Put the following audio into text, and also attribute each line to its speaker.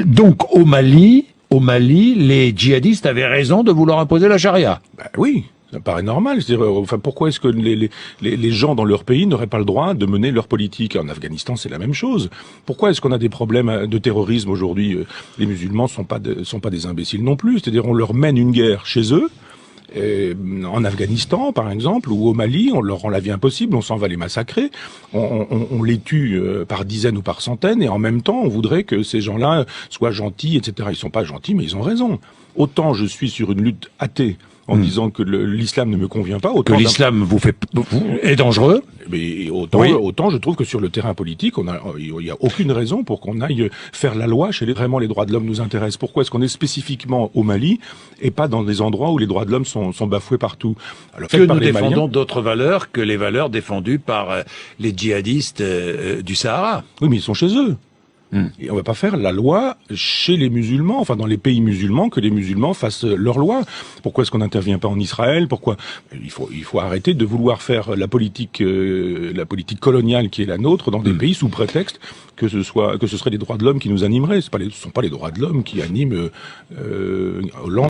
Speaker 1: Donc au Mali, les djihadistes avaient raison de vouloir imposer la charia.
Speaker 2: Ben oui, ça paraît normal. Enfin, pourquoi est-ce que les gens dans leur pays n'auraient pas le droit de mener leur politique? En Afghanistan, c'est la même chose. Pourquoi est-ce qu'on a des problèmes de terrorisme aujourd'hui? Les musulmans sont pas des imbéciles non plus. C'est-à-dire, on leur mène une guerre chez eux. En Afghanistan, par exemple, ou au Mali, on leur rend la vie impossible, on s'en va les massacrer, on les tue par dizaines ou par centaines, et en même temps, on voudrait que ces gens-là soient gentils, etc. Ils sont pas gentils, mais ils ont raison. Autant je suis sur une lutte athée, en disant que l'islam ne me convient pas, autant
Speaker 1: Que l'islam est dangereux.
Speaker 2: Mais autant je trouve que sur le terrain politique, il y a aucune raison pour qu'on aille faire la loi vraiment les droits de l'homme nous intéressent. Pourquoi est-ce qu'on est spécifiquement au Mali et pas dans des endroits où les droits de l'homme sont bafoués partout?
Speaker 1: Alors que nous défendons d'autres valeurs que les valeurs défendues par les djihadistes du Sahara.
Speaker 2: Oui, mais ils sont chez eux. Et on va pas faire la loi chez les musulmans, enfin dans les pays musulmans, que les musulmans fassent leur loi. Pourquoi est-ce qu'on n'intervient pas en Israël? Pourquoi il faut arrêter de vouloir faire la politique coloniale qui est la nôtre dans des pays sous prétexte que ce serait les droits de l'homme qui nous animeraient. Ce sont pas les droits de l'homme qui animent Hollande.